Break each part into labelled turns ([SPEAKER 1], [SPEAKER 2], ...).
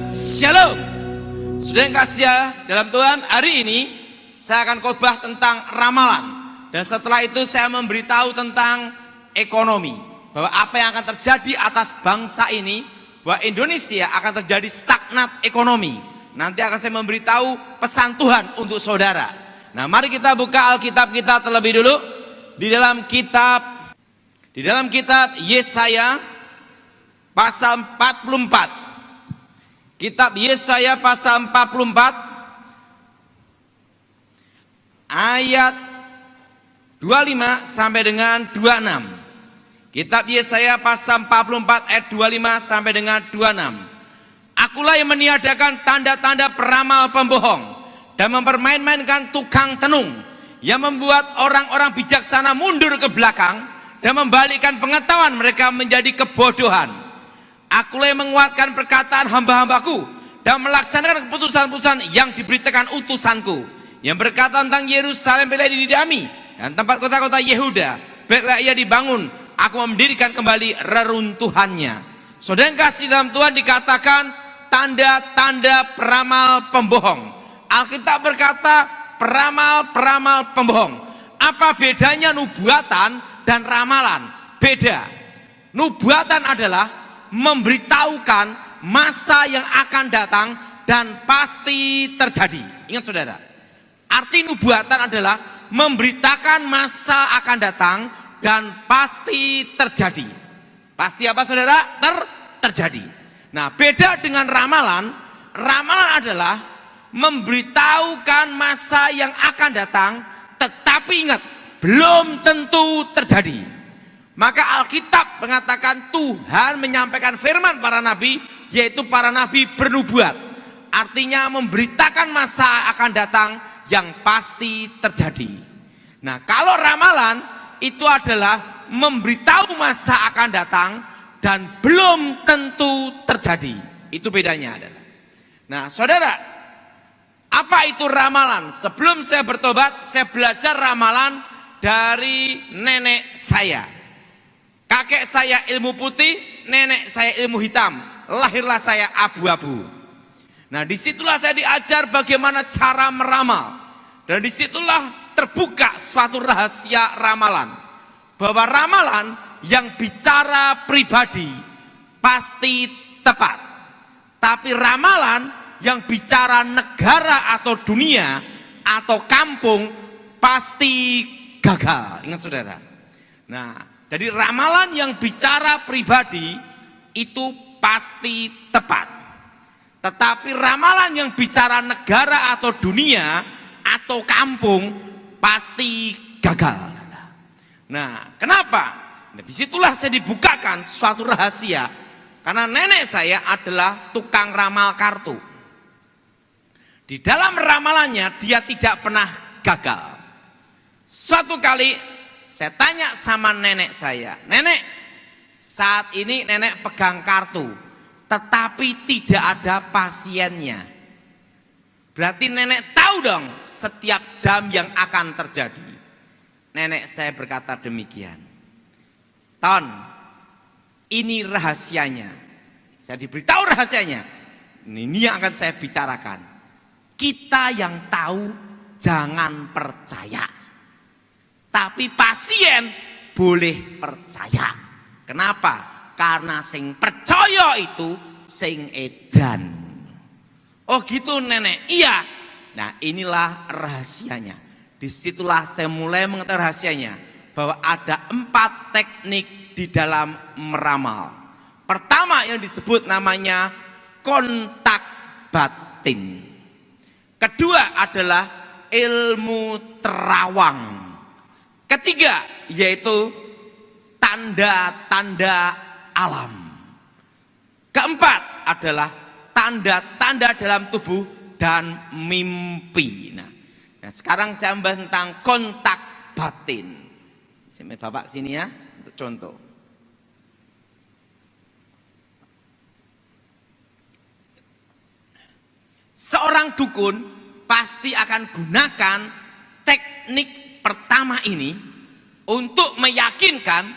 [SPEAKER 1] Shalom. Sudah yang kasih dalam Tuhan, hari ini saya akan khotbah tentang ramalan. Dan setelah itu saya memberitahu tentang ekonomi, bahwa apa yang akan terjadi atas bangsa ini, bahwa Indonesia akan terjadi stagnat ekonomi. Nanti akan saya memberitahu pesan Tuhan untuk saudara. Nah, mari kita buka Alkitab kita terlebih dulu di dalam kitab Yesaya pasal 44. Kitab Yesaya pasal 44 ayat 25 sampai dengan 26. Kitab Yesaya pasal 44 ayat 25 sampai dengan 26. Akulah yang meniadakan tanda-tanda peramal pembohong dan mempermain-mainkan tukang tenung, yang membuat orang-orang bijaksana mundur ke belakang dan membalikkan pengetahuan mereka menjadi kebodohan. Akulah yang menguatkan perkataan hamba-hambaku dan melaksanakan keputusan-keputusan yang diberitakan utusanku, yang berkata tentang Yerusalem, baiklah dididami, dan tempat kota-kota Yehuda, baiklah ia dibangun, aku mendirikan kembali reruntuhannya. Saudara yang kasih dalam Tuhan, dikatakan tanda-tanda peramal pembohong. Alkitab berkata peramal-peramal pembohong. Apa bedanya nubuatan dan ramalan? Beda. Nubuatan adalah memberitahukan masa yang akan datang dan pasti terjadi. Ingat saudara, arti nubuatan adalah memberitakan masa akan datang dan pasti terjadi. Pasti apa saudara? Terjadi. Nah, beda dengan ramalan. Ramalan adalah memberitahukan masa yang akan datang, tetapi ingat, belum tentu terjadi. Maka Alkitab mengatakan Tuhan menyampaikan firman para nabi, yaitu para nabi bernubuat. Artinya memberitakan masa akan datang yang pasti terjadi. Nah, kalau ramalan itu adalah memberitahu masa akan datang dan belum tentu terjadi. Itu bedanya adalah. Nah, saudara, apa itu ramalan? Sebelum saya bertobat, saya belajar ramalan dari nenek saya. Kakek saya ilmu putih, nenek saya ilmu hitam. Lahirlah saya abu-abu. Nah, disitulah saya diajar bagaimana cara meramal. Dan disitulah terbuka suatu rahasia ramalan. Bahwa ramalan yang bicara pribadi pasti tepat. Tapi ramalan yang bicara negara atau dunia atau kampung pasti gagal. Ingat saudara. Nah, jadi ramalan yang bicara pribadi itu pasti tepat. Tetapi ramalan yang bicara negara atau dunia atau kampung pasti gagal. Nah, kenapa? Nah, disitulah saya dibukakan suatu rahasia. Karena nenek saya adalah tukang ramal kartu. Di dalam ramalannya dia tidak pernah gagal. Suatu kali saya tanya sama nenek saya, nenek, saat ini nenek pegang kartu, tetapi tidak ada pasiennya. Berarti nenek tahu dong setiap jam yang akan terjadi. Nenek saya berkata demikian. Ton, ini rahasianya. Saya diberitahu rahasianya. Ini yang akan saya bicarakan. Kita yang tahu jangan percaya. Tapi pasien boleh percaya. Kenapa? Karena sing percaya itu sing edan. Oh gitu nenek? Iya. Nah, inilah rahasianya. Disitulah saya mulai mengetahui rahasianya. Bahwa ada 4 teknik di dalam meramal. Pertama yang disebut namanya kontak batin. Kedua adalah ilmu terawang. Ketiga yaitu tanda-tanda alam. Keempat adalah tanda-tanda dalam tubuh dan mimpi. Nah, sekarang saya membahas tentang kontak batin. Sini Bapak sini ya untuk contoh. Seorang dukun pasti akan gunakan teknik pertama ini untuk meyakinkan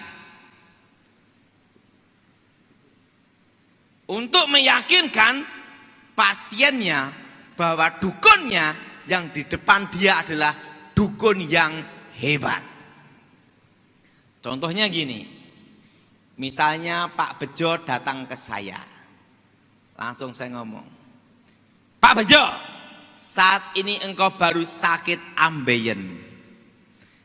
[SPEAKER 1] pasiennya bahwa dukunnya yang di depan dia adalah dukun yang hebat. Contohnya gini, misalnya Pak Bejo datang ke saya, langsung saya ngomong, Pak Bejo, saat ini engkau baru sakit ambeien.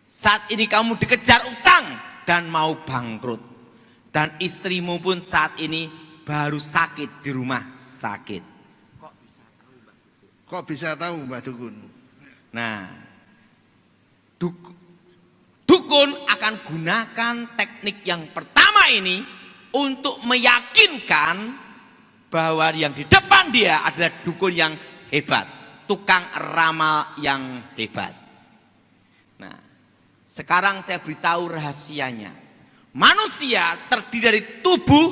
[SPEAKER 1] Saat ini kamu dikejar utang dan mau bangkrut. Dan istrimu pun saat ini baru sakit di rumah sakit.
[SPEAKER 2] Kok bisa tahu Mbah Dukun?
[SPEAKER 1] Nah, dukun akan gunakan teknik yang pertama ini untuk meyakinkan bahwa yang di depan dia adalah dukun yang hebat, tukang ramal yang hebat. Nah, sekarang saya beritahu rahasianya. Manusia terdiri dari tubuh,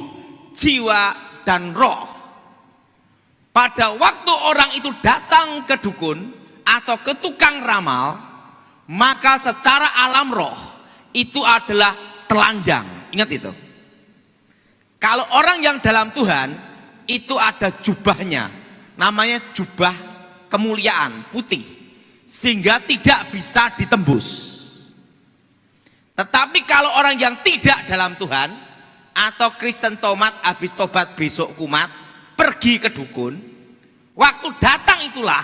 [SPEAKER 1] jiwa, dan roh. Pada waktu orang itu datang ke dukun atau ke tukang ramal, maka secara alam roh itu adalah telanjang. Ingat itu. Kalau orang yang dalam Tuhan itu ada jubahnya, namanya jubah kemuliaan putih, sehingga tidak bisa ditembus. Tetapi kalau orang yang tidak dalam Tuhan atau Kristen tomat habis tobat besok kumat pergi ke dukun, waktu datang itulah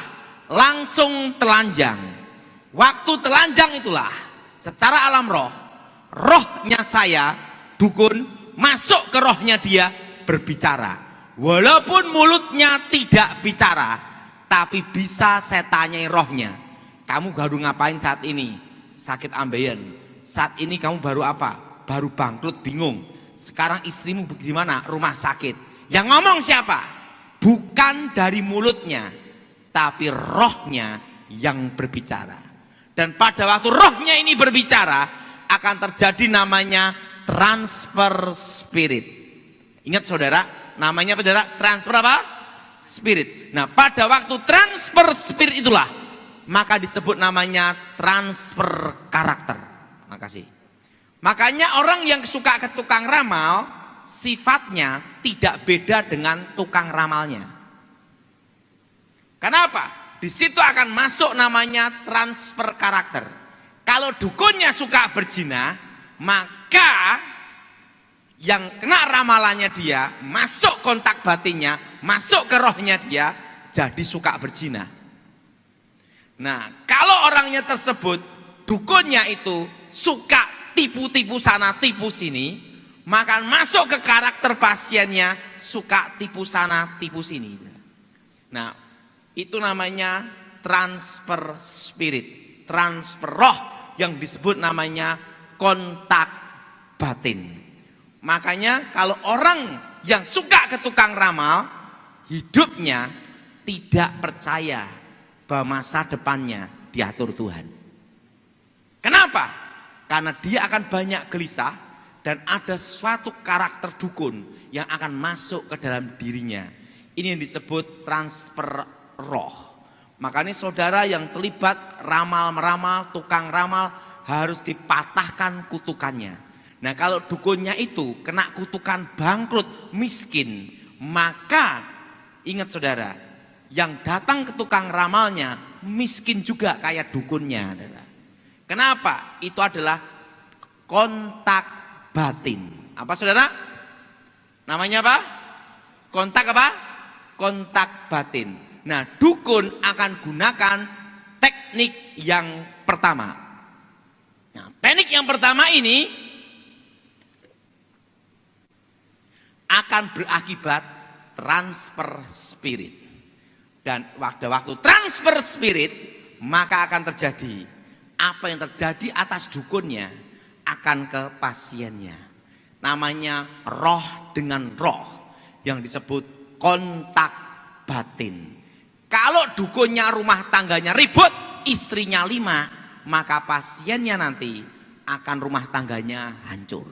[SPEAKER 1] langsung telanjang. Waktu telanjang itulah secara alam roh, rohnya saya dukun masuk ke rohnya dia berbicara. Walaupun mulutnya tidak bicara, tapi bisa saya tanyai rohnya, kamu baru ngapain saat ini? Sakit ambeien. Saat ini kamu baru apa? Baru bangkrut, bingung. Sekarang istrimu bagaimana? Rumah sakit. Yang ngomong siapa? Bukan dari mulutnya, tapi rohnya yang berbicara. Dan pada waktu rohnya ini berbicara, akan terjadi namanya transfer spirit. Ingat saudara, namanya saudara transfer apa? Spirit. Nah, pada waktu transfer spirit itulah maka disebut namanya transfer karakter. Makasih. Makanya orang yang suka ke tukang ramal sifatnya tidak beda dengan tukang ramalnya. Kenapa? Di situ akan masuk namanya transfer karakter. Kalau dukunnya suka berzina, maka yang kena ramalannya dia, masuk kontak batinnya, masuk ke rohnya dia, jadi suka berzina. Nah, kalau orangnya tersebut, dukunnya itu suka tipu-tipu sana, tipu sini, maka masuk ke karakter pasiennya, suka tipu sana, tipu sini. Nah, itu namanya transfer spirit, transfer roh yang disebut namanya kontak batin. Makanya kalau orang yang suka ke tukang ramal, hidupnya tidak percaya bahwa masa depannya diatur Tuhan. Kenapa? Karena dia akan banyak gelisah dan ada suatu karakter dukun yang akan masuk ke dalam dirinya. Ini yang disebut transfer roh. Makanya saudara yang terlibat ramal-meramal, tukang ramal harus dipatahkan kutukannya. Nah, kalau dukunnya itu kena kutukan bangkrut, miskin, maka ingat saudara, yang datang ke tukang ramalnya miskin juga kayak dukunnya. Kenapa? Itu adalah kontak batin. Apa saudara? Namanya apa? Kontak apa? Kontak batin. Nah, dukun akan gunakan teknik yang pertama. Nah, teknik yang pertama ini akan berakibat transfer spirit. Dan pada waktu transfer spirit, maka akan terjadi apa yang terjadi atas dukunnya akan ke pasiennya. Namanya roh dengan roh yang disebut kontak batin. Kalau dukunnya rumah tangganya ribut, istrinya 5, maka pasiennya nanti akan rumah tangganya hancur.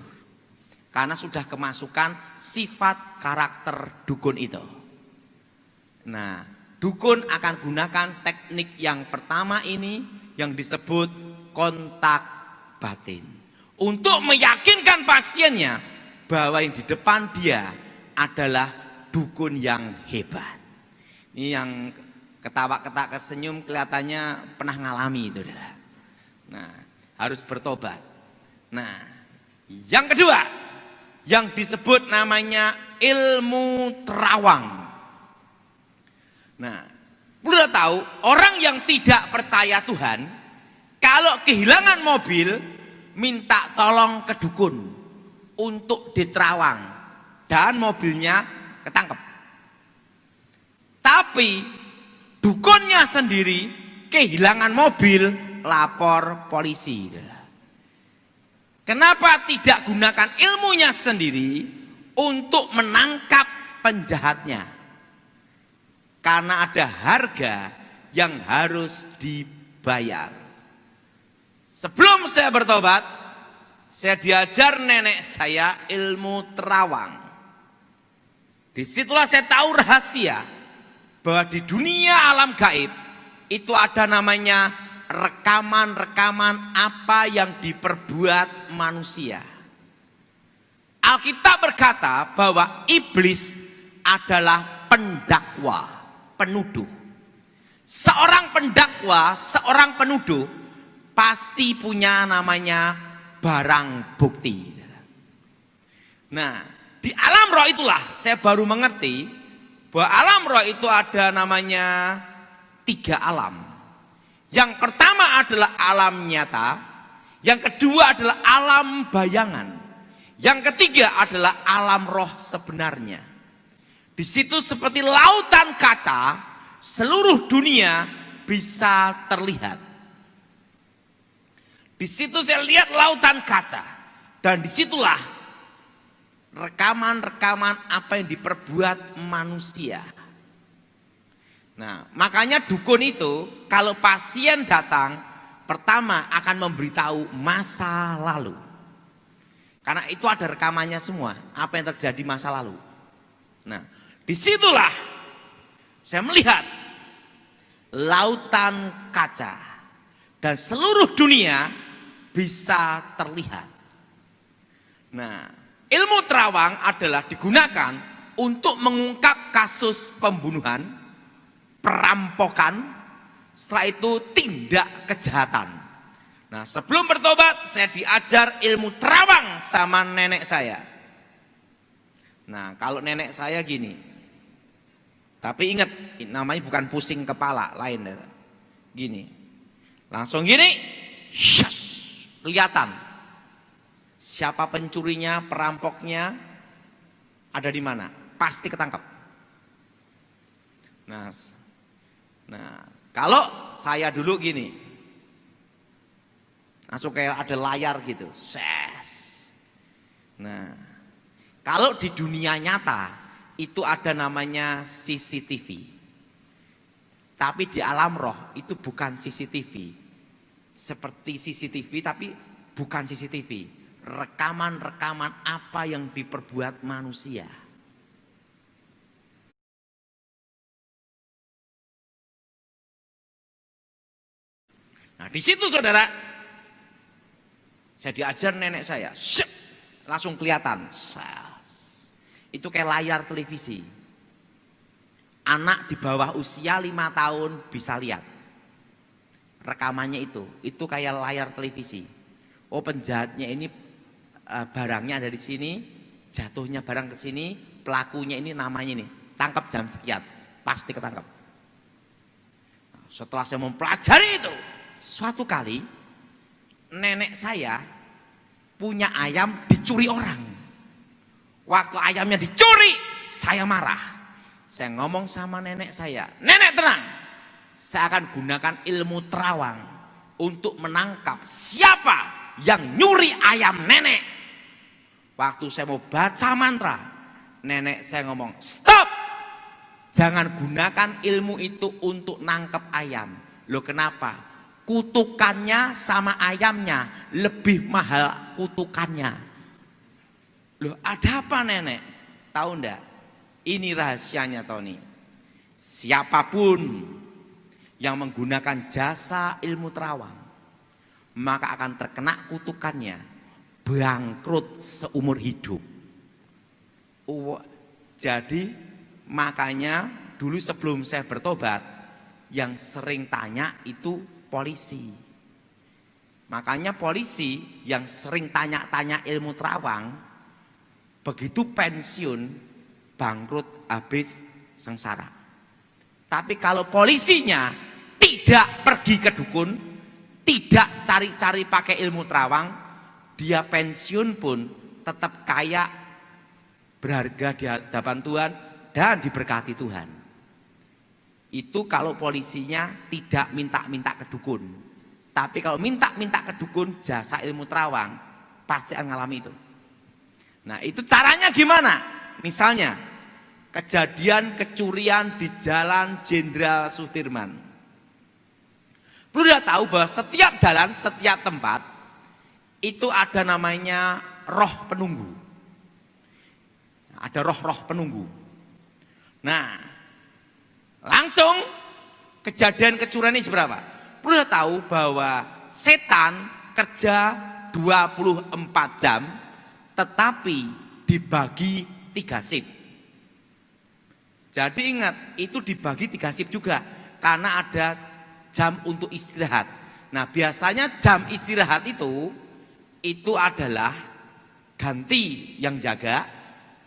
[SPEAKER 1] Karena sudah kemasukan sifat karakter dukun itu. Nah, dukun akan gunakan teknik yang pertama ini yang disebut kontak batin. Untuk meyakinkan pasiennya bahwa yang di depan dia adalah dukun yang hebat. Ini yang ketawa-ketawa kesenyum kelihatannya pernah ngalami itu. Nah, harus bertobat. Nah, yang kedua yang disebut namanya ilmu terawang. Nah, udah tahu orang yang tidak percaya Tuhan kalau kehilangan mobil minta tolong ke dukun untuk diterawang dan mobilnya ketangkep. Tapi dukunnya sendiri kehilangan mobil, lapor polisi. Kenapa tidak gunakan ilmunya sendiri untuk menangkap penjahatnya? Karena ada harga yang harus dibayar. Sebelum saya bertobat, saya diajar nenek saya ilmu terawang. Disitulah saya tahu rahasia bahwa di dunia alam gaib itu ada namanya rekaman-rekaman apa yang diperbuat manusia. Alkitab berkata bahwa iblis adalah pendakwa, penuduh. Seorang pendakwa, seorang penuduh pasti punya namanya barang bukti. Nah, di alam roh itulah saya baru mengerti bahwa alam roh itu ada namanya 3 alam. Yang pertama adalah alam nyata, yang kedua adalah alam bayangan, yang ketiga adalah alam roh sebenarnya. Di situ seperti lautan kaca, seluruh dunia bisa terlihat. Di situ saya lihat lautan kaca, dan disitulah rekaman-rekaman apa yang diperbuat manusia. Nah, makanya dukun itu kalau pasien datang, pertama akan memberitahu masa lalu. Karena itu ada rekamannya semua, apa yang terjadi masa lalu. Nah, disitulah saya melihat lautan kaca dan seluruh dunia bisa terlihat. Nah, ilmu terawang adalah digunakan untuk mengungkap kasus pembunuhan, perampokan, setelah itu tindak kejahatan. Nah, sebelum bertobat saya diajar ilmu terawang sama nenek saya. Nah, kalau nenek saya gini, tapi ingat namanya bukan pusing kepala, lain. Gini, langsung gini, syas, kelihatan siapa pencurinya, perampoknya, ada di mana, pasti ketangkap. Nah, kalau saya dulu gini, langsung kayak ada layar gitu, ses. Nah, kalau di dunia nyata itu ada namanya CCTV. Tapi di alam roh itu bukan CCTV. Seperti CCTV tapi bukan CCTV. Rekaman-rekaman apa yang diperbuat manusia. Nah, di situ saudara, saya diajar nenek saya, syep, langsung kelihatan, itu kayak layar televisi. Anak di bawah usia 5 tahun bisa lihat rekamannya itu kayak layar televisi. Oh, penjahatnya ini barangnya ada di sini, jatuhnya barang ke sini, pelakunya ini namanya ini, tangkap jam sekian, pasti ketangkap. Setelah saya mempelajari itu, suatu kali nenek saya punya ayam dicuri orang. Waktu ayamnya dicuri, saya marah. Saya ngomong sama nenek saya, nenek tenang, saya akan gunakan ilmu terawang untuk menangkap siapa yang nyuri ayam nenek. Waktu saya mau baca mantra, nenek saya ngomong, stop, jangan gunakan ilmu itu untuk nangkep ayam. Loh, kenapa? Kutukannya sama ayamnya lebih mahal kutukannya. Loh, ada apa nenek? Tahu enggak? Ini rahasianya Tony. Siapapun yang menggunakan jasa ilmu terawang, maka akan terkena kutukannya, bangkrut seumur hidup. Jadi makanya dulu sebelum saya bertobat, yang sering tanya itu polisi. Makanya polisi yang sering tanya-tanya ilmu terawang, begitu pensiun, bangkrut, habis, sengsara. Tapi kalau polisinya tidak pergi ke dukun, tidak cari-cari pakai ilmu terawang, dia pensiun pun tetap kaya, berharga di hadapan Tuhan, dan diberkati Tuhan. Itu kalau polisinya tidak minta-minta ke dukun. Tapi kalau minta-minta ke dukun, jasa ilmu terawang, pasti akan ngalami itu. Nah, itu caranya gimana? Misalnya kejadian kecurian di Jalan Jenderal Sudirman. Perlu dia tahu bahwa setiap jalan, setiap tempat itu ada namanya roh penunggu. Ada roh-roh penunggu. Nah, langsung kejadian kecurian ini seberapa? Perlu dia tahu bahwa setan kerja 24 jam tetapi dibagi 3 shift. Jadi ingat, itu dibagi 3 shift juga karena ada jam untuk istirahat. Nah, biasanya jam istirahat itu adalah ganti yang jaga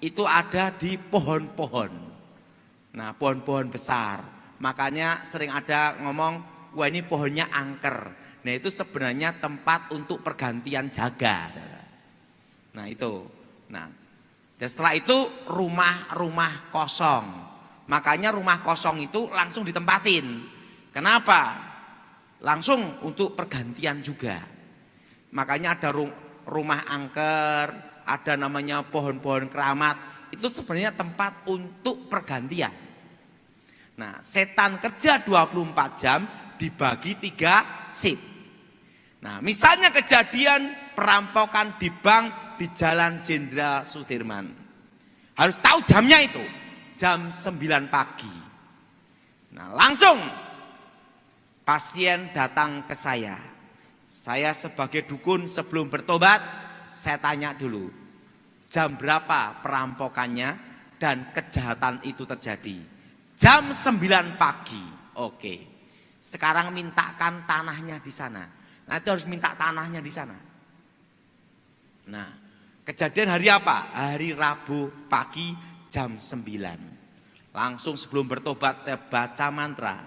[SPEAKER 1] itu ada di pohon-pohon. Nah, pohon-pohon besar. Makanya sering ada ngomong, wah ini pohonnya angker. Nah, itu sebenarnya tempat untuk pergantian jaga. Nah, itu. Nah, dan setelah itu rumah-rumah kosong. Makanya rumah kosong itu langsung ditempatin. Kenapa? Langsung untuk pergantian juga. Makanya ada rumah angker, ada namanya pohon-pohon keramat. Itu sebenarnya tempat untuk pergantian. Nah, setan kerja 24 jam dibagi 3 shift. Nah, misalnya kejadian perampokan di bank di Jalan Jenderal Sudirman. Harus tahu jamnya itu, jam 9 pagi. Nah, langsung pasien datang ke saya. Saya sebagai dukun sebelum bertobat, saya tanya dulu, jam berapa perampokannya dan kejahatan itu terjadi. Jam 9 pagi. Oke. Sekarang mintakan tanahnya di sana. Nah, itu harus minta tanahnya di sana. Nah, kejadian hari apa? Hari Rabu pagi jam 9. Langsung sebelum bertobat saya baca mantra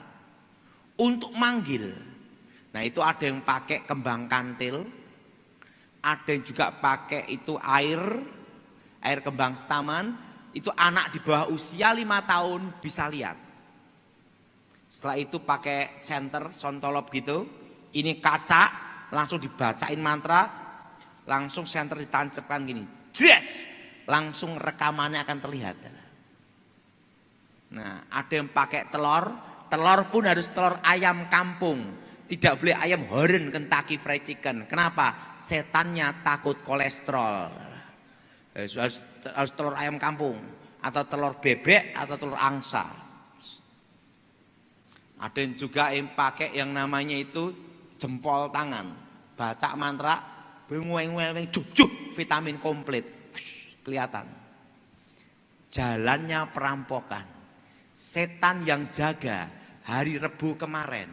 [SPEAKER 1] untuk manggil. Nah, itu ada yang pakai kembang kantil, ada yang juga pakai itu air kembang setaman. Itu anak di bawah usia 5 tahun bisa lihat. Setelah itu pakai senter, sontolop gitu. Ini kaca, langsung dibacain mantra, langsung senter ditancapkan gini. Jres! Langsung rekamannya akan terlihat. Nah, ada yang pakai telur pun harus telur ayam kampung. Tidak boleh ayam horen Kentucky Fried Chicken. Kenapa? Setannya takut kolesterol. Harus telur ayam kampung atau telur bebek atau telur angsa. Ada yang juga yang pakai yang namanya itu jempol tangan. Baca mantra, bengueng-weng juk vitamin komplit. Kelihatan. Jalannya perampokan. Setan yang jaga hari Rebu kemarin.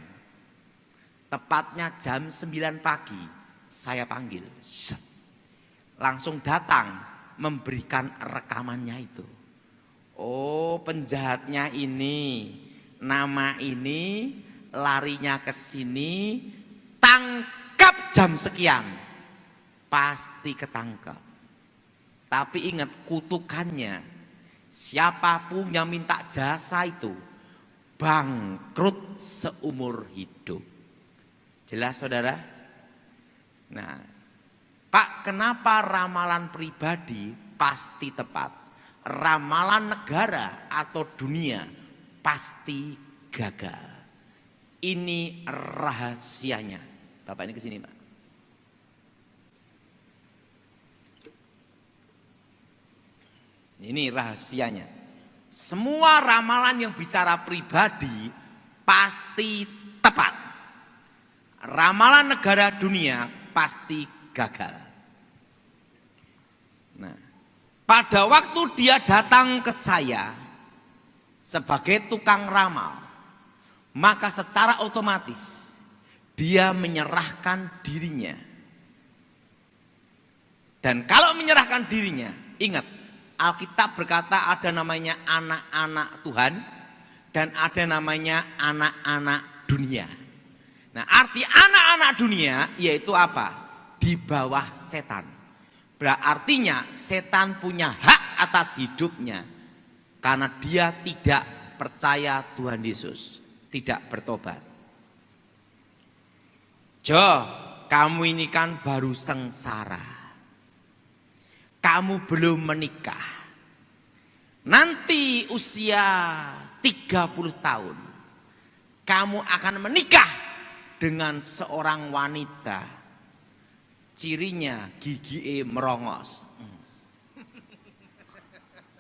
[SPEAKER 1] Tepatnya jam 9 pagi saya panggil. Langsung datang memberikan rekamannya itu. Oh, penjahatnya ini, nama ini, larinya ke sini, tangkap jam sekian. Pasti ketangkap. Tapi ingat kutukannya, siapapun yang minta jasa itu bangkrut seumur hidup. Jelas saudara? Nah, Pak, kenapa ramalan pribadi pasti tepat? Ramalan negara atau dunia pasti gagal. Ini rahasianya. Bapak ini kesini Pak. Ini rahasianya. Semua ramalan yang bicara pribadi pasti tepat. Ramalan negara dunia pasti gagal. Nah, pada waktu dia datang ke saya, sebagai tukang ramal, maka secara otomatis dia menyerahkan dirinya. Dan kalau menyerahkan dirinya, ingat, Alkitab berkata ada namanya anak-anak Tuhan dan ada namanya anak-anak dunia. Nah, arti anak-anak dunia yaitu apa? Di bawah setan. Berartinya setan punya hak atas hidupnya karena dia tidak percaya Tuhan Yesus, tidak bertobat. Kamu ini kan baru sengsara. Kamu belum menikah. Nanti usia 30 tahun kamu akan menikah dengan seorang wanita. Cirinya gigi merongos.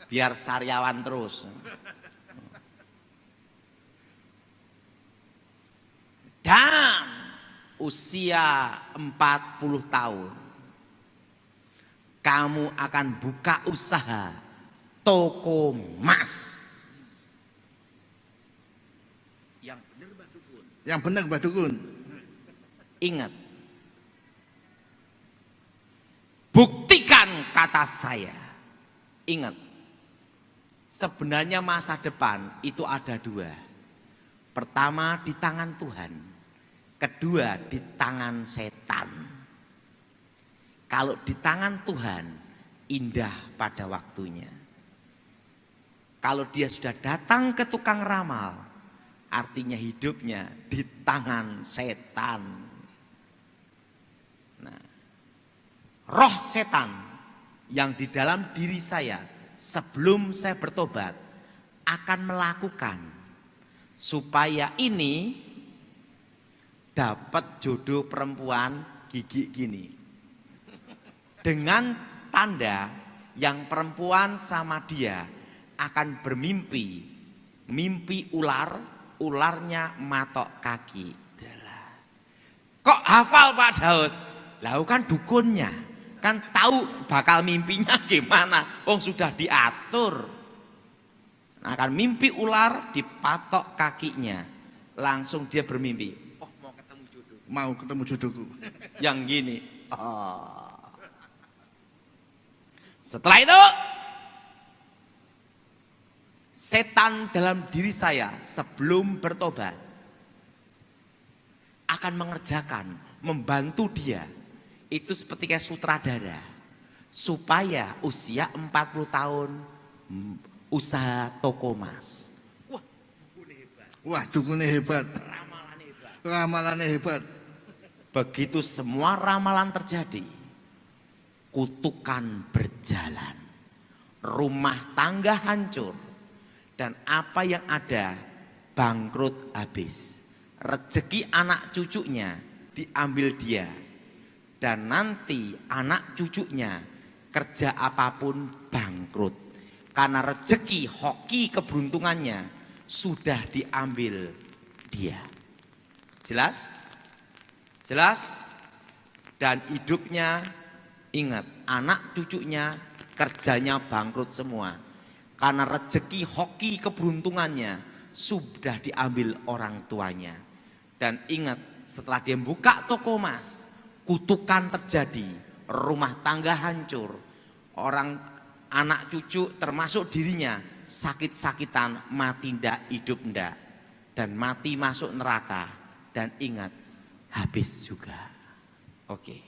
[SPEAKER 1] Biar sariawan terus. Dan usia 40 tahun kamu akan buka usaha toko emas. Yang benar Mbah Dukun.
[SPEAKER 2] Yang benar Mbah Dukun.
[SPEAKER 1] Ingat, buktikan kata saya. Ingat, sebenarnya masa depan itu ada dua. Pertama di tangan Tuhan, kedua di tangan setan. Kalau di tangan Tuhan, indah pada waktunya. Kalau dia sudah datang ke tukang ramal, artinya hidupnya di tangan setan. Nah, roh setan yang di dalam diri saya sebelum saya bertobat akan melakukan supaya ini dapat jodoh perempuan gigi gini. Dengan tanda yang perempuan sama dia akan bermimpi, mimpi ular, ularnya matok kaki. Kok hafal Pak Daud? Lah kan dukunnya, kan tahu bakal mimpinya gimana, wong sudah diatur. Nah, akan mimpi ular dipatok kakinya, langsung dia bermimpi. Oh, mau ketemu jodoh.
[SPEAKER 2] Mau ketemu jodohku.
[SPEAKER 1] Yang gini. Oh. Setelah itu, setan dalam diri saya sebelum bertobat akan mengerjakan, membantu dia. Itu seperti kayak sutradara. Supaya usia 40 tahun usaha toko emas. Wah, dukunnya hebat.
[SPEAKER 2] Wah, dukunnya hebat.
[SPEAKER 1] Ramalannya hebat.
[SPEAKER 2] Ramalannya hebat.
[SPEAKER 1] Begitu semua ramalan terjadi, kutukan berjalan, rumah tangga hancur, dan apa yang ada bangkrut habis. Rezeki anak cucunya diambil dia, dan nanti anak cucunya kerja apapun bangkrut karena rezeki hoki keberuntungannya sudah diambil dia. Jelas? Jelas? Dan hidupnya, ingat, anak cucunya kerjanya bangkrut semua karena rezeki hoki keberuntungannya sudah diambil orang tuanya. Dan ingat, setelah dia buka toko emas, kutukan terjadi, rumah tangga hancur, orang anak cucu termasuk dirinya sakit-sakitan, mati ndak, hidup ndak, dan mati masuk neraka. Dan ingat, habis juga. Oke.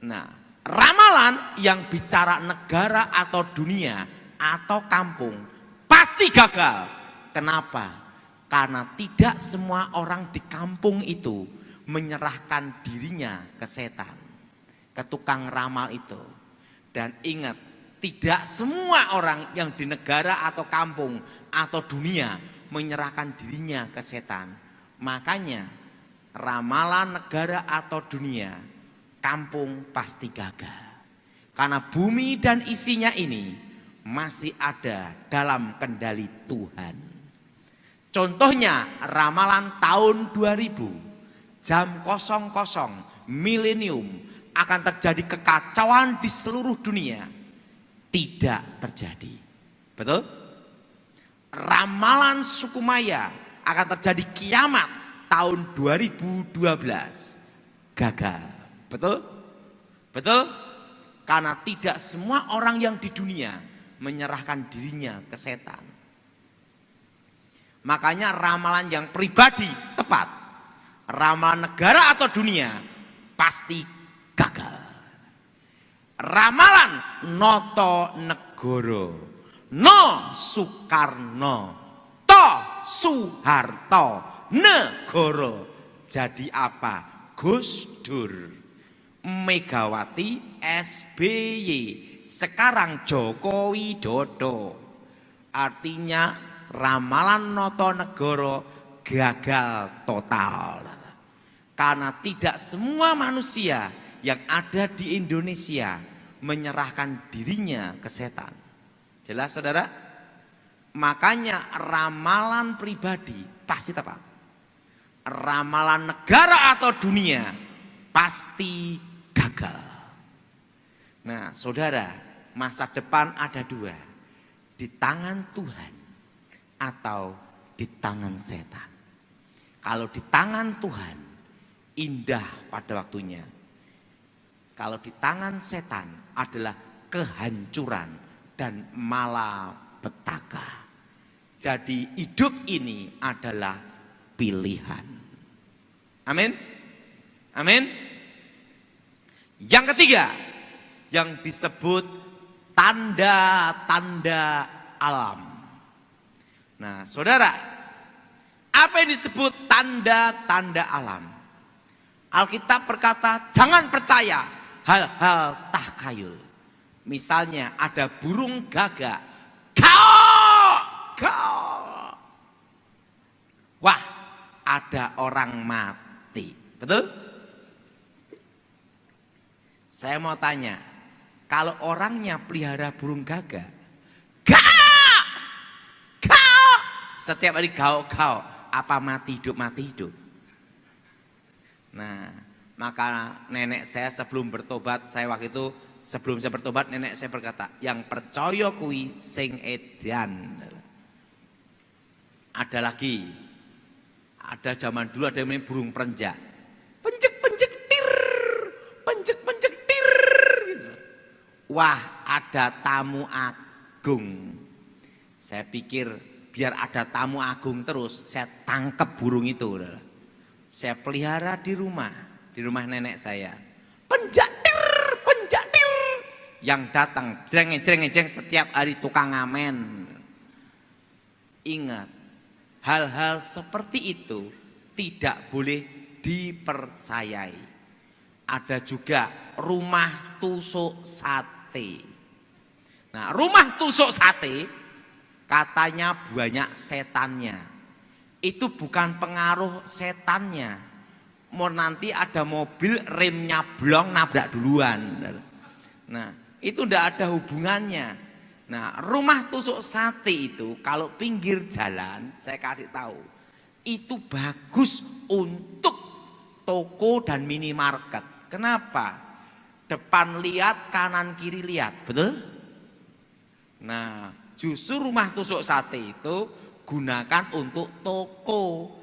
[SPEAKER 1] Nah, ramalan yang bicara negara atau dunia atau kampung pasti gagal. Kenapa? Karena tidak semua orang di kampung itu menyerahkan dirinya ke setan, ke tukang ramal itu. Dan ingat, tidak semua orang yang di negara atau kampung atau dunia menyerahkan dirinya ke setan. Makanya ramalan negara atau dunia, kampung pasti gagal. Karena bumi dan isinya ini masih ada dalam kendali Tuhan. Contohnya ramalan tahun 2000, jam 00 milenium akan terjadi kekacauan di seluruh dunia. Tidak terjadi. Betul? ramalan suku Maya akan terjadi kiamat tahun 2012 gagal. Betul? Betul? Karena tidak semua orang yang di dunia menyerahkan dirinya ke setan. Makanya ramalan yang pribadi tepat, ramalan negara atau dunia pasti gagal. Ramalan Noto Negoro, No Soekarno, To Soeharto, Negoro. Jadi apa? Gus Dur, Megawati, SBY, sekarang Joko Widodo. Artinya ramalan Noto Negoro gagal total. Karena tidak semua manusia yang ada di Indonesia menyerahkan dirinya ke setan. Jelas saudara? Makanya ramalan pribadi pasti tepat. Ramalan negara atau dunia pasti gagal. Nah saudara, masa depan ada dua. Di tangan Tuhan atau di tangan setan. Kalau di tangan Tuhan, indah pada waktunya. Kalau di tangan setan adalah kehancuran dan malapetaka. Jadi hidup ini adalah pilihan. Amin. Amin. Yang ketiga, yang disebut tanda-tanda alam. Nah, saudara, apa yang disebut tanda-tanda alam? Alkitab berkata, jangan percaya hal-hal takhayul. Misalnya ada burung gagak, kau. Wah, ada orang mati. Betul? Saya mau tanya, kalau orangnya pelihara burung gagak, kau, setiap hari kau, apa mati hidup? Nah, maka nenek saya sebelum bertobat, sebelum saya bertobat, nenek saya berkata, yang percaya kuwi sing edan. Ada lagi, ada zaman dulu ada yang namanya burung perenjak, pencek tir, gitu. Wah, ada tamu agung. Saya pikir biar ada tamu agung terus, saya tangkap burung itu. Saya pelihara di rumah nenek saya. Penjatir. Yang datang jreng setiap hari tukang ngamen. Ingat, hal-hal seperti itu tidak boleh dipercayai. Ada juga rumah tusuk sate. Nah, rumah tusuk sate katanya banyak setannya. Itu bukan pengaruh setannya. Mau nanti ada mobil remnya blong nabrak duluan. Nah, itu tidak ada hubungannya. Nah, rumah tusuk sate itu kalau pinggir jalan, saya kasih tahu, itu bagus untuk toko dan minimarket. Kenapa? Depan lihat, kanan kiri lihat, betul? Nah, justru rumah tusuk sate itu gunakan untuk toko.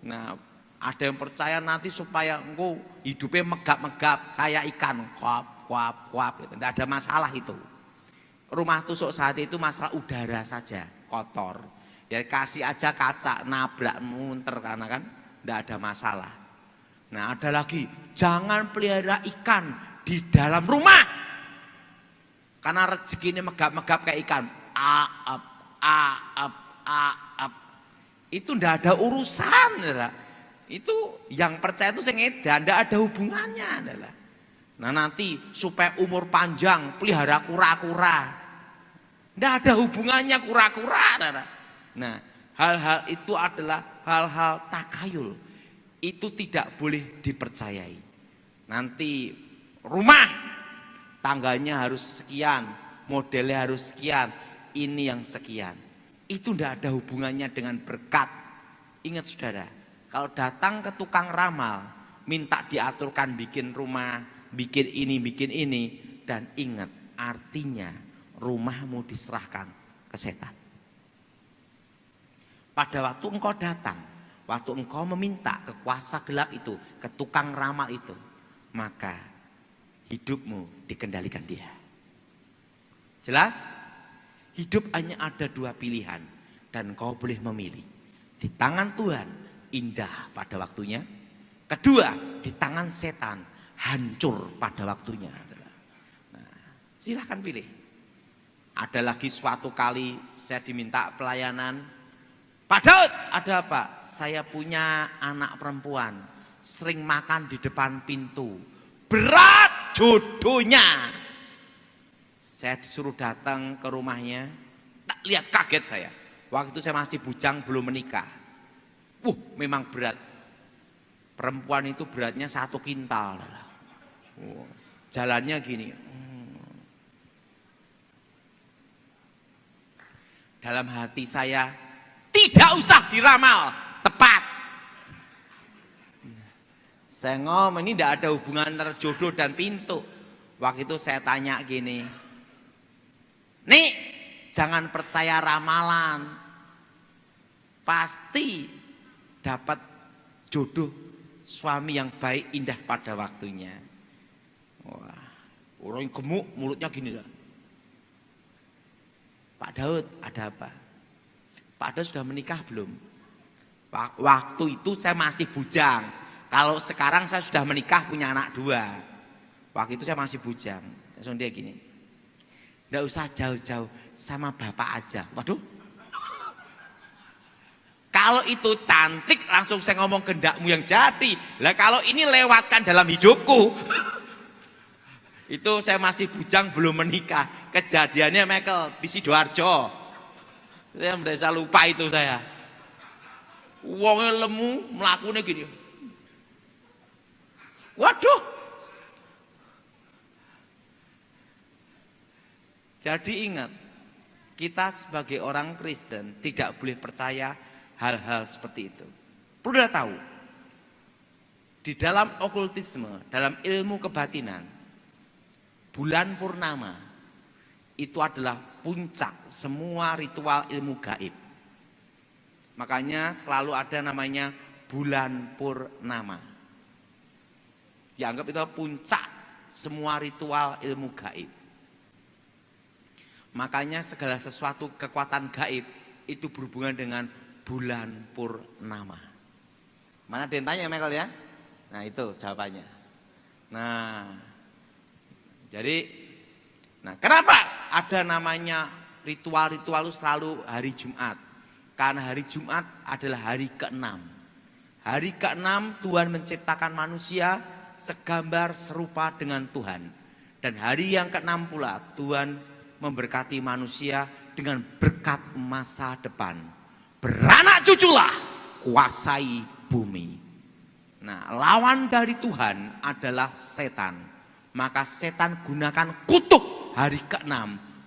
[SPEAKER 1] Nah, ada yang percaya nanti supaya engkau hidupnya megap-megap kayak ikan, kuap gitu. Tidak ada masalah itu. Rumah tusuk sate itu masalah udara saja, kotor. Ya kasih aja kaca, nabrak munter karena kan tidak ada masalah. Nah, ada lagi, jangan pelihara ikan di dalam rumah. Karena rezekinya megap-megap kayak ikan. Aap. Itu tidak ada urusan. Itu yang percaya itu sing edan, tidak ada hubungannya adalah. Nah, nanti supaya umur panjang pelihara kura-kura. Tidak ada hubungannya kura-kura. Nah, hal-hal itu adalah hal-hal takhayul. Itu tidak boleh dipercayai. Nanti rumah tangganya harus sekian, modelnya harus sekian, ini yang sekian. Itu tidak ada hubungannya dengan berkat. Ingat saudara, kalau datang ke tukang ramal, minta diaturkan bikin rumah, bikin ini, dan ingat artinya rumahmu diserahkan ke setan. pada waktu engkau datang, waktu engkau meminta ke kuasa gelap itu, ke tukang ramal itu, maka hidupmu dikendalikan dia. Jelas? Hidup hanya ada dua pilihan dan kau boleh memilih. Di tangan Tuhan indah pada waktunya. Kedua, di tangan setan hancur pada waktunya. Nah, silahkan pilih. Ada lagi suatu kali saya diminta pelayanan. Pak Daud, ada apa? Saya punya anak perempuan, sering makan di depan pintu. Berat jodohnya. Saya disuruh datang ke rumahnya, tak lihat kaget saya. Waktu itu saya masih bujang, belum menikah. Memang berat. Perempuan itu beratnya 1 kintal. Jalannya gini. Dalam hati saya, tidak usah diramal, tepat. Saya ngomong ini tidak ada hubungan antara jodoh dan pintu. Waktu itu saya tanya gini, Nih, jangan percaya ramalan. Pasti dapat jodoh suami yang baik indah pada waktunya. Wah, orang yang gemuk mulutnya gini lah. Pak Daud, ada apa? Pak Daud sudah menikah belum? Waktu itu saya masih bujang. Kalau sekarang saya sudah menikah punya anak 2. Waktu itu saya masih bujang. Langsung dia gini. Nggak usah jauh-jauh, sama bapak aja. Waduh. Kalau itu cantik langsung saya ngomong kehendakmu yang jadi. Lah kalau ini lewatkan dalam hidupku. Itu saya masih bujang belum menikah. Kejadiannya Michael di Sidoarjo. Saya merasa lupa itu saya. Wongnya lemu melakukannya gini. Waduh. Jadi ingat, kita sebagai orang Kristen tidak boleh percaya hal-hal seperti itu. Perlu tahu, di dalam okultisme, dalam ilmu kebatinan, bulan purnama itu adalah puncak semua ritual ilmu gaib. Makanya selalu ada namanya bulan purnama. Dianggap itu puncak semua ritual ilmu gaib. Makanya segala sesuatu kekuatan gaib itu berhubungan dengan bulan purnama. Mana ada yang tanya Michael ya? Nah itu jawabannya. Nah kenapa ada namanya ritual-ritual itu selalu hari Jumat? Karena hari Jumat adalah hari ke-6. Hari ke-6 Tuhan menciptakan manusia segambar serupa dengan Tuhan. Dan hari yang ke-6 pula Tuhan memberkati manusia dengan berkat masa depan. Beranak cuculah, kuasai bumi. Nah, lawan dari Tuhan adalah setan. Maka setan gunakan kutuk hari ke-6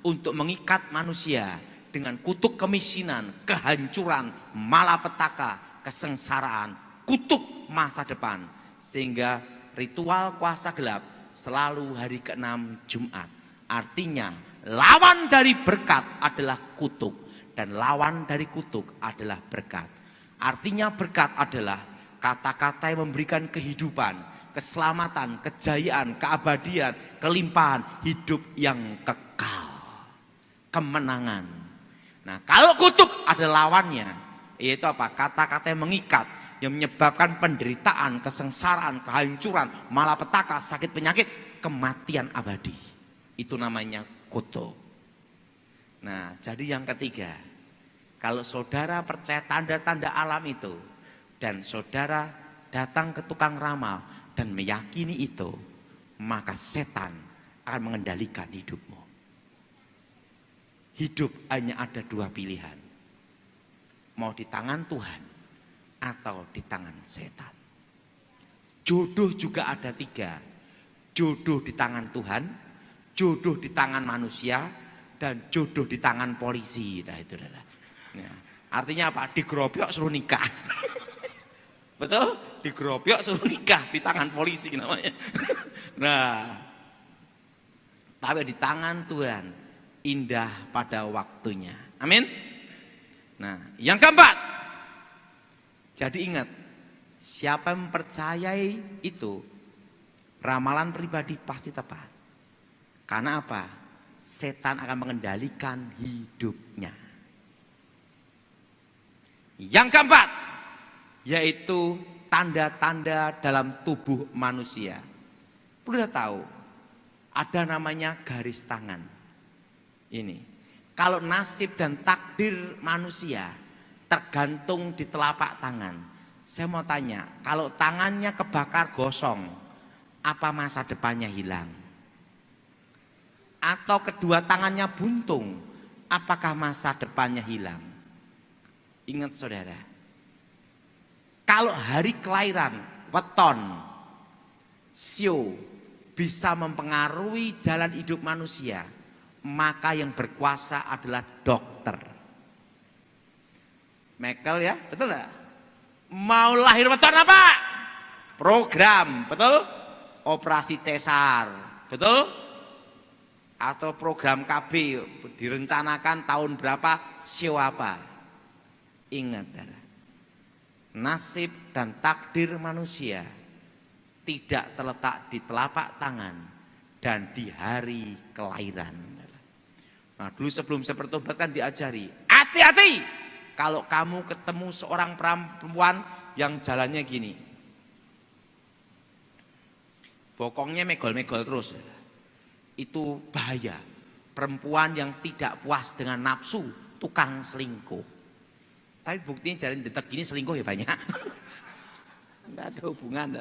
[SPEAKER 1] untuk mengikat manusia dengan kutuk kemiskinan, kehancuran, malapetaka, kesengsaraan, kutuk masa depan. Sehingga ritual kuasa gelap selalu hari ke-6 Jumat. Artinya lawan dari berkat adalah kutuk dan lawan dari kutuk adalah berkat. Artinya berkat adalah kata-kata yang memberikan kehidupan, keselamatan, kejayaan, keabadian, kelimpahan, hidup yang kekal, kemenangan. Nah, kalau kutuk ada lawannya, yaitu apa? Kata-kata yang mengikat, yang menyebabkan penderitaan, kesengsaraan, kehancuran, malapetaka, sakit penyakit, kematian abadi. Itu namanya kutuk. Nah, jadi yang ketiga, kalau saudara percaya tanda-tanda alam itu dan saudara datang ke tukang ramal dan meyakini itu, maka setan akan mengendalikan hidupmu. Hidup hanya ada 2 pilihan. Mau di tangan Tuhan atau di tangan setan. Jodoh juga ada 3. Jodoh di tangan Tuhan, jodoh di tangan manusia, dan jodoh di tangan polisi. Nah itu adalah. Ya. Artinya apa? Digerobyok suruh nikah. Betul? Digerobyok suruh nikah di tangan polisi namanya. Nah, tapi di tangan Tuhan indah pada waktunya. Amin. Nah, yang keempat, Jadi ingat, siapa yang mempercayai itu, ramalan pribadi pasti tepat. Karena apa? Setan akan mengendalikan hidupnya. Yang keempat, yaitu tanda-tanda dalam tubuh manusia. Perlu tahu, ada namanya garis tangan. Ini, kalau nasib dan takdir manusia tergantung di telapak tangan. Saya mau tanya, kalau tangannya kebakar gosong, apa masa depannya hilang? Atau kedua tangannya buntung, apakah masa depannya hilang? Ingat saudara, kalau hari kelahiran, weton, sio bisa mempengaruhi jalan hidup manusia, maka yang berkuasa adalah dokter. Michael ya, betul gak? Mau lahir weton apa? Program, betul? Operasi cesar, betul? Atau program KB direncanakan tahun berapa, sio apa? Ingat, nasib dan takdir manusia tidak terletak di telapak tangan dan di hari kelahiran. Nah, dulu sebelum saya bertobat kan diajari, hati-hati kalau kamu ketemu seorang perempuan yang jalannya gini, bokongnya megol-megol terus, itu bahaya. Perempuan yang tidak puas dengan nafsu, tukang selingkuh. Tapi buktinya jalan detek gini selingkuh ya banyak. Tidak ada hubungan.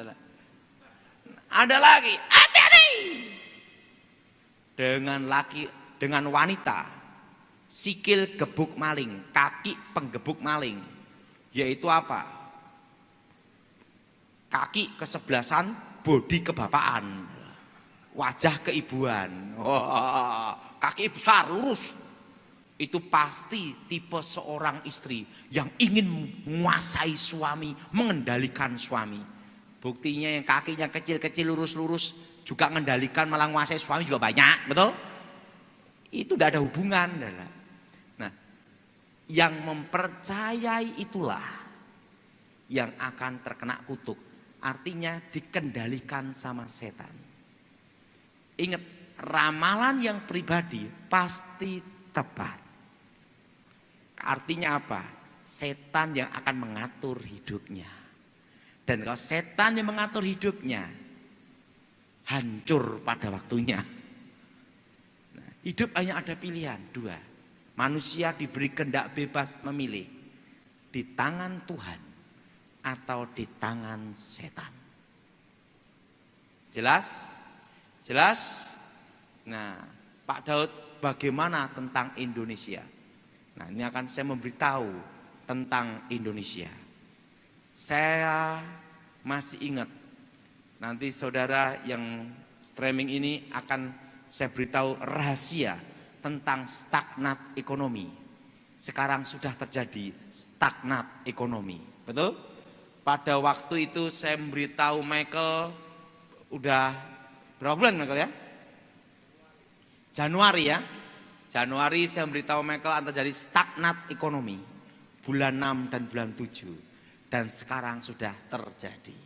[SPEAKER 1] Ada lagi, hati-hati dengan wanita, sikil gebuk maling, kaki penggebuk maling. Yaitu apa? Kaki kesebelasan, bodi kebapaan, wajah keibuan, kaki besar lurus. Itu pasti tipe seorang istri yang ingin menguasai suami, mengendalikan suami. Buktinya yang kakinya kecil-kecil lurus-lurus juga mengendalikan, malah menguasai suami juga banyak, betul? Itu tidak ada hubungan. Nah, yang mempercayai itulah yang akan terkena kutuk. Artinya dikendalikan sama setan. Ingat, ramalan yang pribadi pasti tepat. Artinya apa? Setan yang akan mengatur hidupnya. Dan kalau setan yang mengatur hidupnya, hancur pada waktunya. Nah, hidup hanya ada pilihan dua. Manusia diberi kehendak bebas memilih, di tangan Tuhan atau di tangan setan. Jelas? Jelas? Nah, Pak Daud, bagaimana tentang Indonesia? Nah, ini akan saya memberitahu tentang Indonesia. Saya masih ingat, nanti saudara yang streaming ini akan saya beritahu rahasia tentang stagnat ekonomi. Sekarang sudah terjadi stagnat ekonomi, betul? Pada waktu itu saya memberitahu Michael, udah berapa bulan Michael ya? Januari ya. Januari saya memberitahu Michael akan terjadi stagnat ekonomi. Bulan 6 dan bulan 7. Dan sekarang sudah terjadi.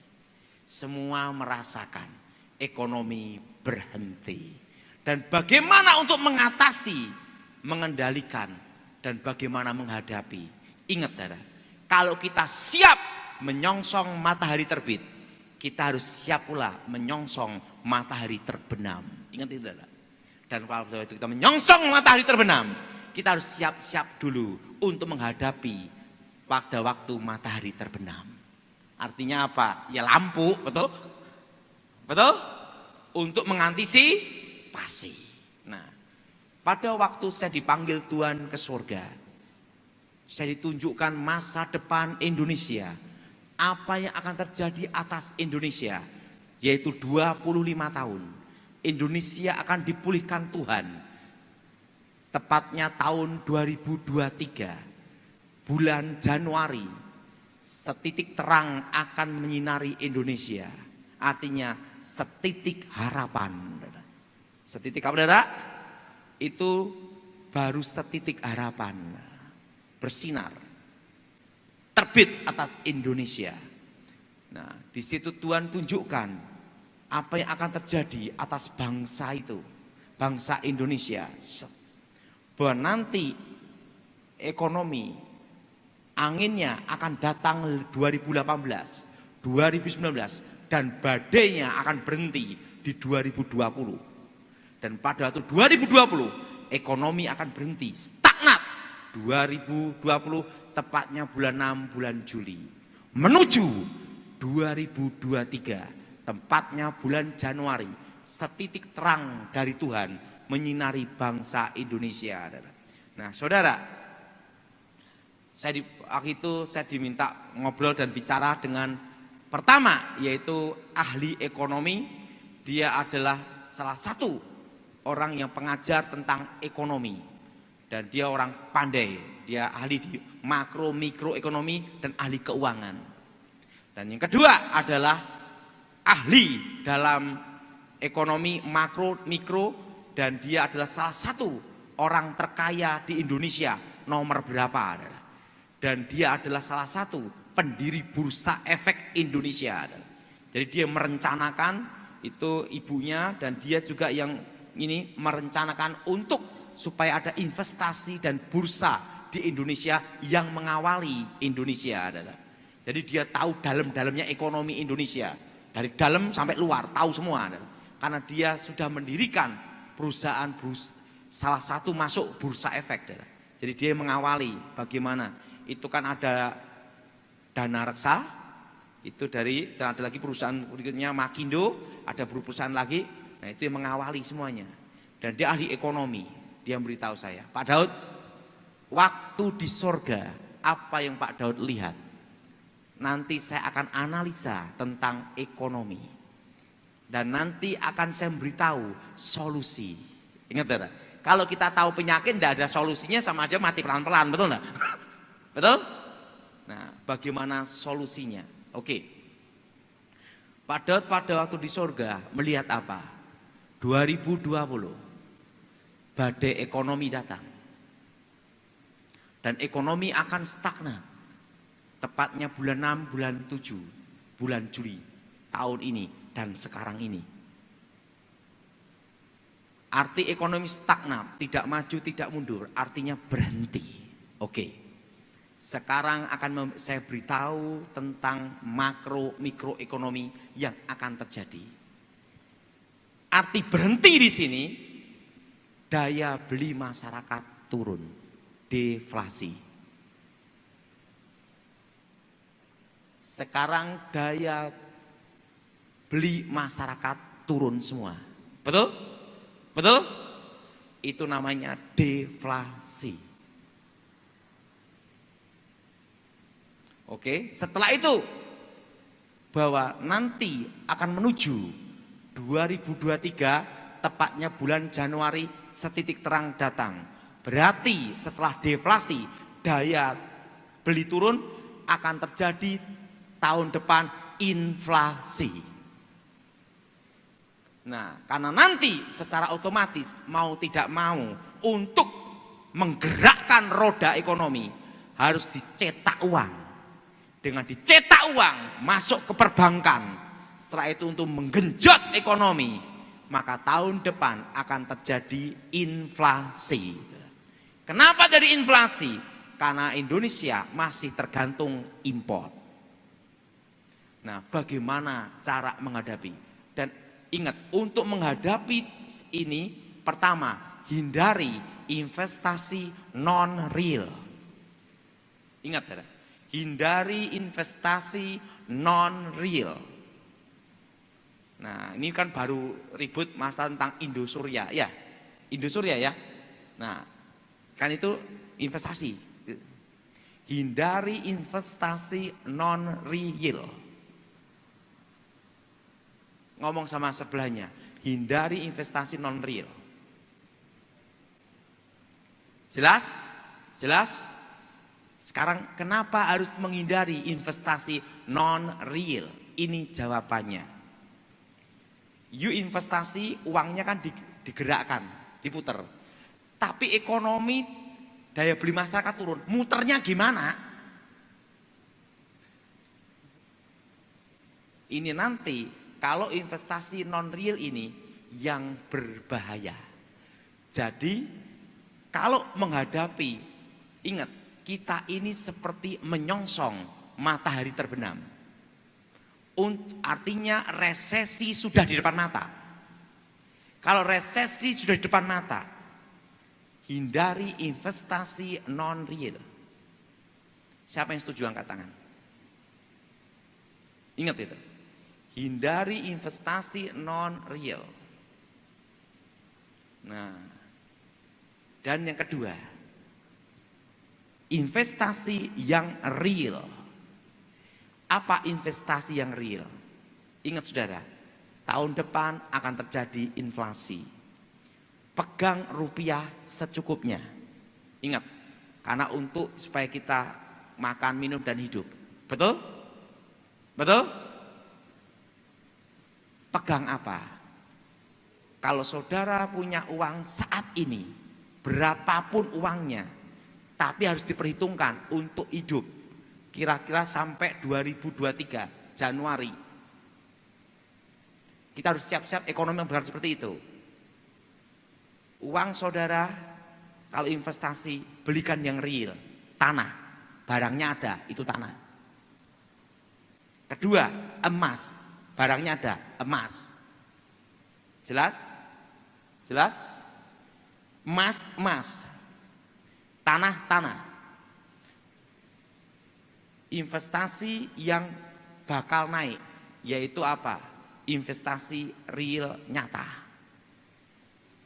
[SPEAKER 1] Semua merasakan ekonomi berhenti. Dan bagaimana untuk mengatasi, mengendalikan, dan bagaimana menghadapi. Ingat saudara, kalau kita siap menyongsong matahari terbit, kita harus siap pula menyongsong matahari terbenam. Ingat itu saudara. Dan kalau kita menyongsong matahari terbenam, kita harus siap-siap dulu untuk menghadapi waktu matahari terbenam. Artinya apa? Ya lampu, betul? Betul? Untuk mengantisipasi. Nah, pada waktu saya dipanggil Tuhan ke surga, saya ditunjukkan masa depan Indonesia. Apa yang akan terjadi atas Indonesia, yaitu 25 tahun. Indonesia akan dipulihkan Tuhan. Tepatnya tahun 2023, bulan Januari, setitik terang akan menyinari Indonesia. Artinya setitik harapan. Setitik apa saudara? Itu baru setitik harapan. Bersinar. terbit atas Indonesia. Nah, di situ Tuhan tunjukkan apa yang akan terjadi atas bangsa itu, bangsa Indonesia. Bahwa nanti ekonomi anginnya akan datang 2018, 2019 dan badainya akan berhenti di 2020. Dan pada waktu 2020 ekonomi akan berhenti, stagnat. 2020 tepatnya bulan 6, bulan Juli. Menuju 2023 tepatnya bulan Januari, setitik terang dari Tuhan menyinari bangsa Indonesia. Nah, saudara, waktu itu saya diminta ngobrol dan bicara dengan pertama, yaitu ahli ekonomi. Dia adalah salah satu orang yang pengajar tentang ekonomi dan dia orang pandai. Dia ahli di makro mikro ekonomi dan ahli keuangan. Dan yang kedua adalah ahli dalam ekonomi makro mikro dan dia adalah salah satu orang terkaya di Indonesia nomor berapa. Dan dia adalah salah satu pendiri Bursa Efek Indonesia. Jadi dia merencanakan, itu ibunya dan dia juga yang ini merencanakan untuk supaya ada investasi dan bursa di Indonesia yang mengawali Indonesia. Jadi dia tahu dalam-dalamnya ekonomi Indonesia, dari dalam sampai luar, tahu semua. Karena dia sudah mendirikan perusahaan salah satu masuk Bursa Efek. Jadi dia mengawali bagaimana. Itu kan ada Dana Reksa, itu dan ada lagi perusahaan berikutnya Makindo, ada perusahaan lagi. Nah, itu yang mengawali semuanya. Dan dia ahli ekonomi. Dia memberitahu saya, Pak Daud, waktu di sorga apa yang Pak Daud lihat, nanti saya akan analisa tentang ekonomi dan nanti akan saya beritahu solusi. Ingat ya, kalau kita tahu penyakit tidak ada solusinya, sama aja mati pelan-pelan, betul enggak? Betul? Nah, bagaimana solusinya? Oke. Pak Daud pada waktu di sorga melihat apa? 2020 badai ekonomi datang dan ekonomi akan stagnan. Tepatnya bulan 6, bulan 7, bulan Juli tahun ini dan sekarang ini. Arti ekonomi stagnan, tidak maju, tidak mundur, artinya berhenti. Oke. Sekarang akan saya beritahu tentang makro mikro ekonomi yang akan terjadi. Arti berhenti di sini, daya beli masyarakat turun, deflasi. Sekarang daya beli masyarakat turun semua. Betul? Betul? Itu namanya deflasi. Oke, setelah itu bahwa nanti akan menuju 2023 tepatnya bulan Januari setitik terang datang. Berarti setelah deflasi daya beli turun akan terjadi tahun depan inflasi. Nah, karena nanti secara otomatis mau tidak mau untuk menggerakkan roda ekonomi harus dicetak uang. Dengan dicetak uang masuk ke perbankan, setelah itu untuk menggenjot ekonomi, maka tahun depan akan terjadi inflasi. Kenapa jadi inflasi? Karena Indonesia masih tergantung impor. Nah, bagaimana cara menghadapi? Dan ingat, untuk menghadapi ini, pertama, hindari investasi non-real. Ingat ya, hindari investasi non-real. Nah, ini kan baru ribut masalah tentang Indosurya, ya, Indosurya ya. Nah, kan itu investasi. Hindari investasi non-real. Ngomong sama sebelahnya, hindari investasi non-real. Jelas? Jelas? Sekarang kenapa harus menghindari investasi non-real? Ini jawabannya. You investasi, uangnya kan digerakkan, diputer. Tapi ekonomi, daya beli masyarakat turun, muternya gimana? Ini nanti kalau investasi non real ini yang berbahaya. Jadi kalau menghadapi, ingat, kita ini seperti menyongsong matahari terbenam. Artinya resesi sudah di depan mata. Kalau resesi sudah di depan mata, hindari investasi non real. Siapa yang setuju angkat tangan? Ingat itu. Hindari investasi non real. Nah, dan yang kedua, investasi yang real. Apa investasi yang real? Ingat saudara, tahun depan akan terjadi inflasi. Pegang rupiah secukupnya. Ingat, karena untuk supaya kita makan, minum, dan hidup. Betul? Betul? Pegang apa? Kalau saudara punya uang saat ini, berapapun uangnya, tapi harus diperhitungkan untuk hidup. Kira-kira sampai 2023 Januari. Kita harus siap-siap ekonomi yang bergerak seperti itu. Uang saudara, kalau investasi, belikan yang real. Tanah, barangnya ada, itu tanah. Kedua, emas. Barangnya ada, emas. Jelas? Jelas? Emas, emas. Tanah, tanah. Investasi yang bakal naik, yaitu apa? Investasi real nyata.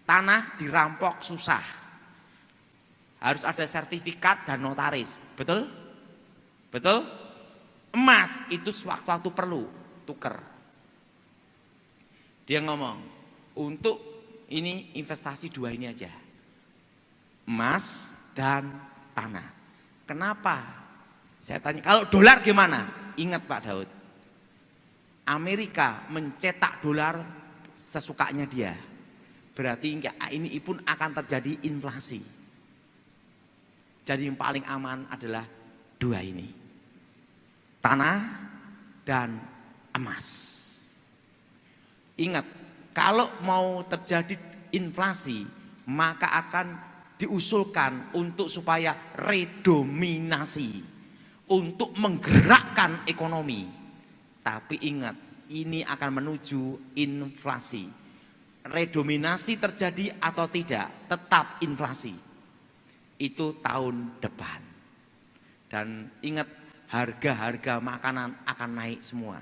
[SPEAKER 1] Tanah dirampok susah. Harus ada sertifikat dan notaris. Betul? Betul? Emas itu sewaktu-waktu perlu tuker. Dia ngomong, untuk ini investasi dua ini aja. Emas dan tanah. Kenapa? Saya tanya, kalau dolar gimana? Ingat Pak Daud, Amerika mencetak dolar sesukanya dia. Berarti ini pun akan terjadi inflasi. Jadi yang paling aman adalah dua ini. Tanah dan emas. Ingat, kalau mau terjadi inflasi, maka akan diusulkan untuk supaya redominasi, untuk menggerakkan ekonomi. Tapi ingat, ini akan menuju inflasi. Redominasi terjadi atau tidak, tetap inflasi. Itu tahun depan. Dan ingat, harga-harga makanan akan naik semua.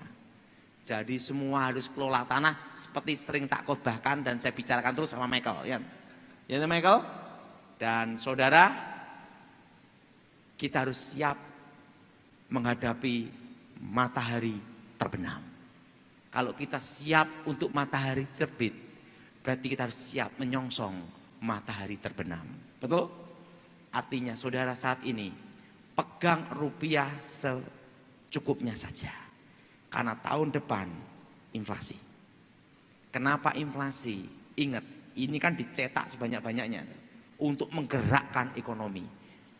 [SPEAKER 1] Jadi semua harus kelola tanah seperti sering tak khotbahkan dan saya bicarakan terus sama Michael. Ya Michael? Dan saudara, kita harus siap menghadapi matahari terbenam. Kalau kita siap untuk matahari terbit, berarti kita harus siap menyongsong matahari terbenam. Betul? Artinya saudara saat ini, pegang rupiah secukupnya saja. Karena tahun depan inflasi. Kenapa inflasi? Ingat, ini kan dicetak sebanyak-banyaknya untuk menggerakkan ekonomi.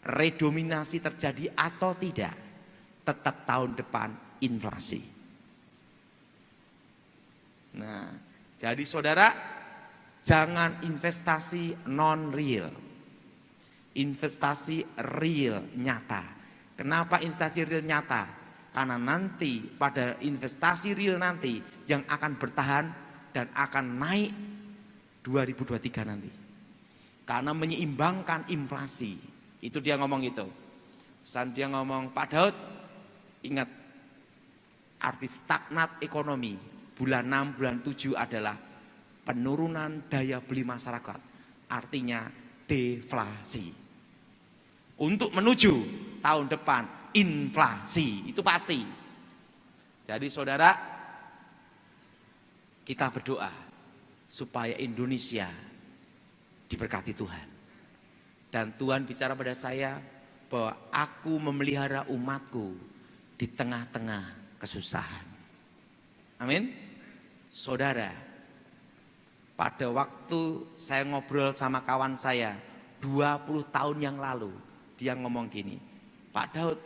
[SPEAKER 1] Redominasi terjadi atau tidak, tetap tahun depan inflasi. Nah, jadi saudara, jangan investasi non real. Investasi real nyata. Kenapa investasi real nyata? Karena nanti pada investasi real nanti yang akan bertahan dan akan naik 2023 nanti. Karena menyeimbangkan inflasi. Itu dia ngomong itu. Dia ngomong, Pak Daud, ingat arti stagnat ekonomi bulan 6, bulan 7 adalah penurunan daya beli masyarakat. Artinya deflasi. Untuk menuju tahun depan inflasi, itu pasti. Jadi saudara, kita berdoa supaya Indonesia diberkati Tuhan. Dan Tuhan bicara pada saya bahwa aku memelihara umatku di tengah-tengah kesusahan. Amin. Saudara, pada waktu saya ngobrol sama kawan saya 20 tahun yang lalu, dia ngomong gini, Pak Daud,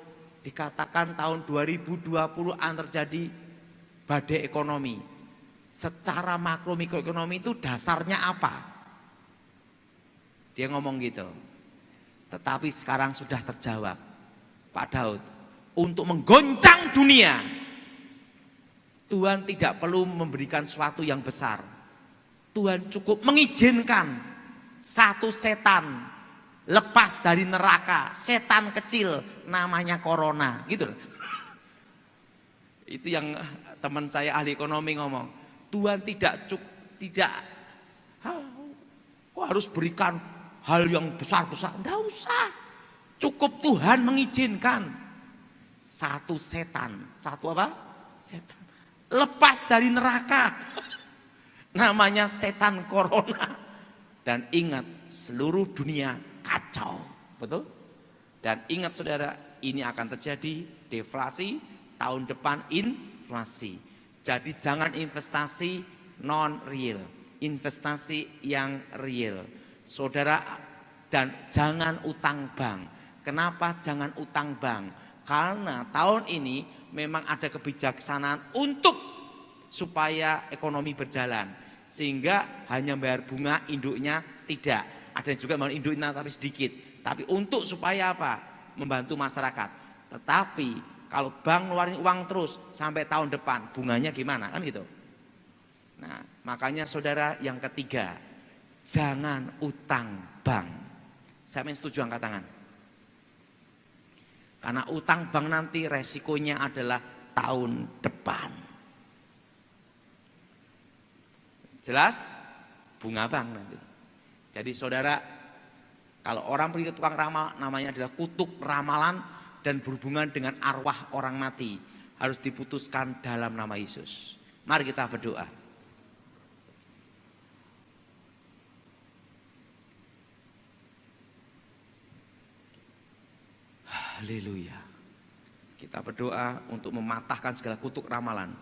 [SPEAKER 1] dikatakan tahun 2020 akan terjadi badai ekonomi. Secara makro mikroekonomi itu dasarnya apa? Dia ngomong gitu. Tetapi sekarang sudah terjawab, Pak Daud. Untuk menggoncang dunia, Tuhan tidak perlu memberikan sesuatu yang besar. Tuhan cukup mengizinkan satu setan lepas dari neraka, setan kecil namanya corona, gitu loh. Itu yang teman saya ahli ekonomi ngomong, Tuhan tidak harus berikan hal yang besar-besar, enggak usah. Cukup Tuhan mengizinkan satu setan, satu apa? Setan lepas dari neraka. Namanya setan corona. Dan ingat, seluruh dunia kacau, betul? Dan ingat saudara, ini akan terjadi deflasi, tahun depan inflasi. Jadi jangan investasi non real, investasi yang real. Saudara, dan jangan utang bank. Kenapa jangan utang bank? Karena tahun ini memang ada kebijaksanaan untuk supaya ekonomi berjalan. Sehingga hanya bayar bunga induknya tidak. Ada yang juga mau induknya tapi sedikit. Tapi untuk supaya apa? Membantu masyarakat. Tetapi kalau bank ngeluarin uang terus sampai tahun depan, bunganya gimana? Kan gitu. Nah, makanya saudara yang ketiga, jangan utang bank. Saya setuju angkat tangan. Karena utang bank nanti resikonya adalah tahun depan. Jelas? Bunga bank nanti. Jadi saudara, kalau orang pergi ke tukang ramal, namanya adalah kutuk ramalan dan berhubungan dengan arwah orang mati. Harus diputuskan dalam nama Yesus. Mari kita berdoa. Haleluya. Kita berdoa untuk mematahkan segala kutuk ramalan.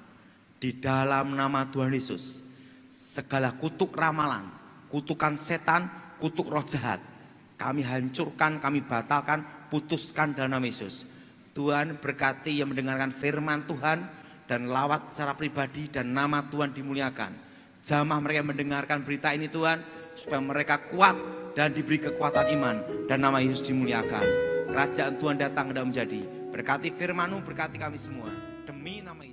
[SPEAKER 1] Di dalam nama Tuhan Yesus. Segala kutuk ramalan, kutukan setan, kutuk roh jahat, kami hancurkan, kami batalkan, putuskan dalam nama Yesus. Tuhan berkati yang mendengarkan firman Tuhan dan lawat secara pribadi dan nama Tuhan dimuliakan. Jamah mereka mendengarkan berita ini Tuhan, supaya mereka kuat dan diberi kekuatan iman dan nama Yesus dimuliakan. Kerajaan Tuhan datang dan menjadi. Berkati firman-Mu, berkati kami semua. Demi nama Yesus.